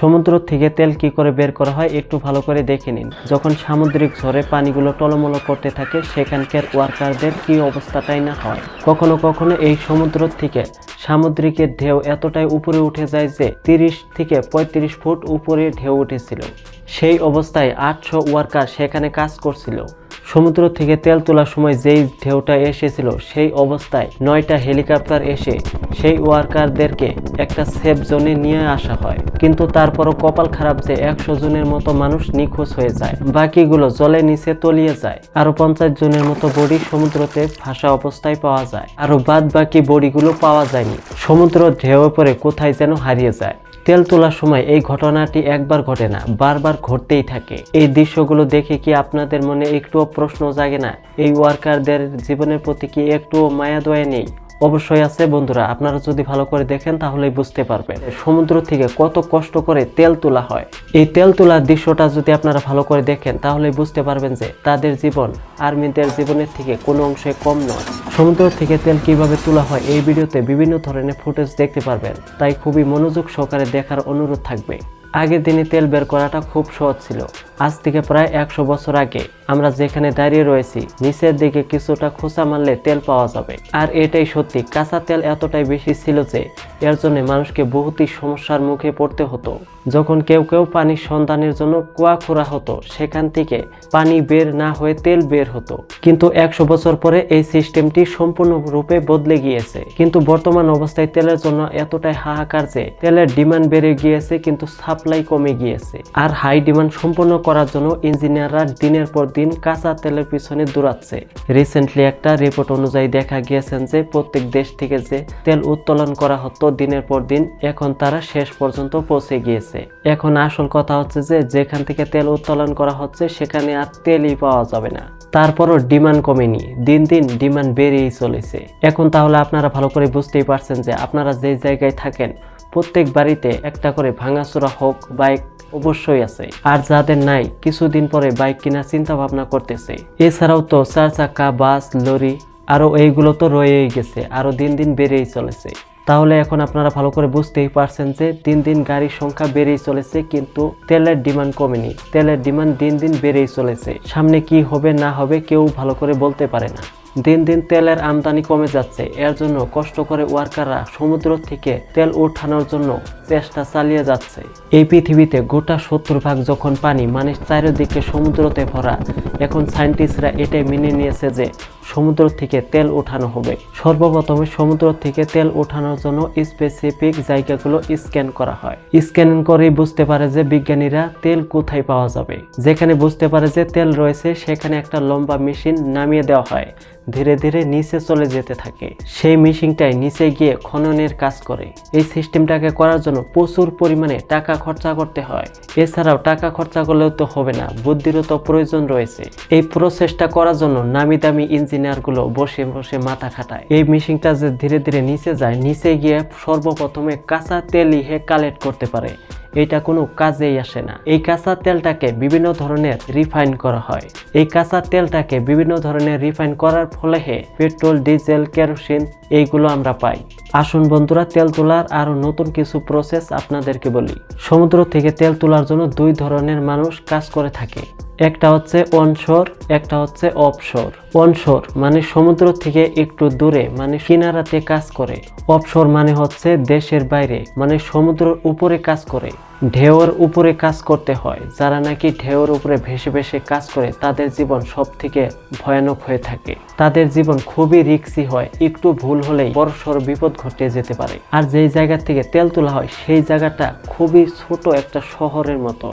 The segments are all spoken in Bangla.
সমুদ্র থেকে তেল কি করে বের করা হয় একটু ভালো করে দেখে নিন। যখন সামুদ্রিক ঝড়ে পানিগুলো টলমল করতে থাকে সেখানকার ওয়ার্কারদের কি অবস্থাটাই না হয়। কখনো কখনো এই সমুদ্র থেকে সামুদ্রিকের ঢেউ এতটাই উপরে উঠে যায় যে 30 থেকে 35 ফুট উপরে ঢেউ উঠেছিল। সেই অবস্থায় 800 ওয়ার্কার সেখানে কাজ করছিল। সমুদ্র থেকে তেল তোলার সময় যেই ঢেউটা এসেছিল সেই অবস্থায় 9টা হেলিকপ্টার এসে সেই ওয়ার্কারদেরকে একটা সেফ জোনে নিয়ে আসা হয়, কিন্তু তারপরও কপাল খারাপ যে 100 জনের মতো মানুষ নিখোঁজ হয়ে যায়, বাকিগুলো জলের নিচে তলিয়ে যায়। আরো 50 জনের মতো বডি সমুদ্রতে ভাসা অবস্থায় পাওয়া যায়, আরো বাদ বাকি বডিগুলো পাওয়া যায়নি, সমুদ্র ঢেউয়ে পড়ে কোথায় যেন হারিয়ে যায়। তেল তোলার সময় এই ঘটনাটি একবার ঘটে না, বারবার ঘটতেই থাকে। এই দৃশ্যগুলো দেখে কি আপনাদের মনে একটুও প্রশ্ন জাগে না, এই ওয়ার্কারদের জীবনের প্রতি কি একটুও মায়া দয়া নেই? অবশ্যই আছে বন্ধুরা, আপনারা যদি ভালো করে দেখেন তাহলেই বুঝতে পারবেন সমুদ্র থেকে কত কষ্ট করে তেল তোলা হয়। এই তেল তোলার দৃশ্যটা যদি আপনারা ভালো করে দেখেন তাহলেই বুঝতে পারবেন যে তাদের জীবন আর্মিদের জীবনের থেকে কোনো অংশে কম নয়। সমুদ্র থেকে তেল কিভাবে তোলা হয় এই ভিডিওতে বিভিন্ন ধরনের ফুটেজ দেখতে পারবেন, তাই খুবই মনোযোগ সহকারে দেখার অনুরোধ থাকবে। আগের দিনে তেল বের করাটা খুব সহজ ছিল। আজ থেকে প্রায় 100 বছর আগে আমরা যেখানে দাঁড়িয়ে রয়েছি নিচের দিকে কিছুটা খোঁচা মারলে তেল পাওয়া যাবে। আর এটাই সত্যি, কাঁচা তেল এতটাই বেশি ছিল যে এর জন্য মানুষকে বহুতই সমস্যার মুখে পড়তে হতো। যখন কেউ কেউ পানির সন্ধানের জন্য কুয়া খোঁড়া হতো, সেখান থেকে পানি বের না হয়ে তেল বের হতো। কিন্তু 100 বছর পরে এই সিস্টেমটি সম্পূর্ণরূপে বদলে গিয়েছে। কিন্তু বর্তমান অবস্থায় তেলের জন্য এতটাই হাহাকার যে তেলের ডিমান্ড বেড়ে গিয়েছে কিন্তু সাপ্লাই কমে গিয়েছে। আর হাই ডিমান্ড সম্পূর্ণ করার জন্য ইঞ্জিনিয়াররা দিনের পর দিন কাঁচা তেলের পিছনে দৌড়াচ্ছে। রিসেন্টলি একটা রিপোর্ট অনুযায়ী দেখা গিয়েছেন যে প্রত্যেক দেশ থেকে যে তেল উত্তোলন করা হতো দিনের পর দিন, এখন তারা শেষ পর্যন্ত পৌঁছে গিয়েছে। এখন আসল কথা হচ্ছে যে যেখান থেকে তেল উত্তোলন করা হচ্ছে সেখানে আর তেলই পাওয়া যাবে না। তারপরও ডিমান্ড কমেনি, দিন দিন ডিমান্ড বেড়েই চলেছে। এখন তাহলে আপনারা ভালো করে বুঝতেই পারছেন যে আপনারা যে জায়গায় থাকেন প্রত্যেক বাড়িতে একটা করে ভাঙাচোরা হোক বাইক অবশ্যই আছে। আর যাদের নাই কিছুদিন পরে বাইক কেনার চিন্তা ভাবনা করতেছে। এছাড়াও তো 4 চাকা, বাস, লরি আরো এইগুলো তো রয়েই গেছে, আরো দিন দিন বেড়েই চলেছে। তাহলে এখন আপনারা ভালো করে বুঝতেই পারছেন যে দিন দিন গাড়ির সংখ্যা বেড়েই চলেছে কিন্তু তেলের ডিমান্ড কমেনি, তেলের ডিমান্ড দিন দিন বেড়েই চলেছে। সামনে কি হবে না হবে কেউ ভালো করে বলতে পারে না। দিন দিন তেলের আমদানি কমে যাচ্ছে, এর জন্য কষ্ট করে ওয়ার্কাররা সমুদ্র থেকে তেল ওঠানোর জন্য চেষ্টা চালিয়ে যাচ্ছে। এই পৃথিবীতে গোটা 70% যখন পানি মানে চারিদিকে সমুদ্রতে ভরা, এখন সায়েন্টিস্টরা এটাই মেনে নিয়েছে যে সমুদ্র থেকে তেল ওঠানো হবে। সর্বপ্রথমে সমুদ্র থেকে তেল ওঠানোর জন্য স্পেসিফিক জায়গাগুলো স্ক্যান করা হয়। স্ক্যান করেই বুঝতে পারে যে বিজ্ঞানীরা তেল কোথায় পাওয়া যাবে। যেখানে বুঝতে পারে যে তেল রয়েছে সেখানে একটা লম্বা মেশিন নামিয়ে দেওয়া হয়, ধীরে ধীরে নিচে চলে যেতে থাকে। সেই মেশিনটাই নিচে গিয়ে খননের কাজ করে। এই সিস্টেমটাকে করার জন্য প্রচুর পরিমাণে টাকা খরচা করতে হয়। এছাড়াও টাকা খরচা করলেও তো হবে না, বুদ্ধিরও তো প্রয়োজন রয়েছে। এই প্রসেসটা করার জন্য নামি দামি ইঞ্জিনিয়ারগুলো বসে বসে মাথা খাটায়। এই মেশিনটা যে ধীরে ধীরে নিচে যায়, নিচে গিয়ে সর্বপ্রথমে কাঁচা তেলই কালেক্ট করতে পারে। এটা কোনো কাজেই আসে না। এই কাঁচা তেলটাকে বিভিন্ন ধরনের রিফাইন করা হয়। এই কাঁচা তেলটাকে বিভিন্ন ধরনের রিফাইন করার ফলে পেট্রোল, ডিজেল, কেরোসিন এইগুলো আমরা পাই। আসুন বন্ধুরা, তেল তোলার আরো নতুন কিছু প্রসেস আপনাদেরকে বলি। সমুদ্র থেকে তেল তোলার জন্য 2 ধরনের মানুষ কাজ করে থাকে। একটা হচ্ছে অনশোর, একটা হচ্ছে অফশোর। অনশোর মানে সমুদ্র থেকে একটু দূরে মানে কিনারাতে কাজ করে। অফশোর মানে হচ্ছে দেশের বাইরে মানে সমুদ্রের উপরে কাজ করে। ঢেউয়ের উপরে কাজ করতে হয়। যারা নাকি ঢেউয়ের উপরে ভেসে ভেসে কাজ করে তাদের জীবন সব থেকে ভয়ানক হয়ে থাকে। তাদের জীবন খুবই রিস্কি হয়, একটু ভুল হলেই বড়সড় বিপদ ঘটে যেতে পারে। আর যেই জায়গা থেকে তেল তোলা হয় সেই জায়গাটা খুবই ছোট একটা শহরের মতো,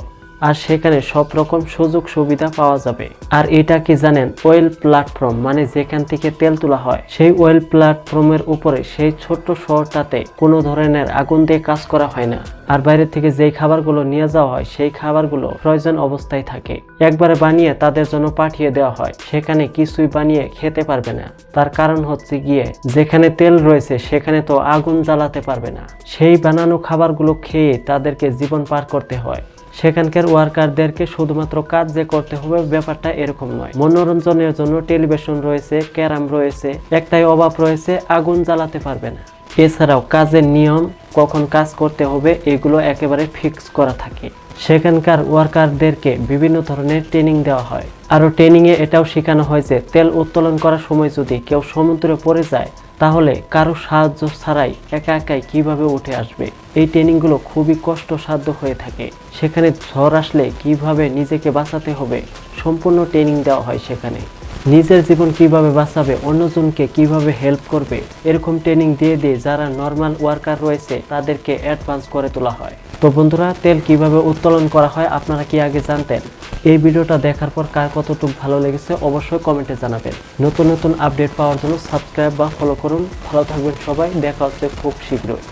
আর সেখানে সব রকম সুযোগ সুবিধা পাওয়া যাবে। আর এটা কি জানেন, অয়েল প্ল্যাটফর্ম মানে যেখান থেকে তেল তোলা হয় সেই অয়েল প্ল্যাটফর্মের উপরে সেই ছোট্ট শহরটাতে কোনো ধরনের আগুন দিয়ে কাজ করা হয় না। আর বাইরে থেকে যেই খাবারগুলো নিয়ে যাওয়া হয় সেই খাবারগুলো ফ্রোজেন অবস্থায় থাকে, একবারে বানিয়ে তাদের জন্য পাঠিয়ে দেওয়া হয়। সেখানে কিছুই বানিয়ে খেতে পারবে না, তার কারণ হচ্ছে গিয়ে যেখানে তেল রয়েছে সেখানে তো আগুন জ্বালাতে পারবে না। সেই বানানো খাবারগুলো খেয়ে তাদেরকে জীবন পার করতে হয়। সেখানকার ওয়ার্কারদেরকে শুধুমাত্র কাজ যে করতে হবে ব্যাপারটা এরকম নয়। মনোরঞ্জনের জন্য টেলিভিশন রয়েছে, ক্যারাম রয়েছে, একটাই অভাব রয়েছে, আগুন জ্বালাতে পারবে না। এছাড়াও কাজের নিয়ম, কখন কাজ করতে হবে এগুলো একেবারে ফিক্স করা থাকে। সেখানকার ওয়ার্কারদেরকে বিভিন্ন ধরনের ট্রেনিং দেওয়া হয়। আরও ট্রেনিংয়ে এটাও শেখানো হয় যে তেল উত্তোলন করার সময় যদি কেউ সমুদ্রে পড়ে যায় তাহলে কারো সাহায্য ছাড়াই একা একাই কিভাবে উঠে আসবে। এই ট্রেনিংগুলো খুবই কষ্টসাধ্য হয়ে থাকে। সেখানে ঝড় আসলে কিভাবে নিজেকে বাঁচাতে হবে সম্পূর্ণ ট্রেনিং দেওয়া হয় সেখানে। নিজের জীবন কিভাবে বাঁচাবে, অন্যজনকে কিভাবে হেল্প করবে, এরকম ট্রেনিং দিয়ে দিয়ে যারা নর্মাল ওয়ার্কার রয়েছে তাদেরকে অ্যাডভান্স করে তোলা হয়। তো বন্ধুরা, তেল কিভাবে উত্তোলন করা হয় আপনারা কি আগে জানতেন? এই ভিডিওটা দেখার পর কার কতটুকু ভালো লেগেছে অবশ্যই কমেন্টে জানাবেন। নতুন নতুন আপডেট পাওয়ার জন্য সাবস্ক্রাইব বা ফলো করুন। ভালো থাকবেন সবাই, দেখা হচ্ছে খুব শীঘ্রই।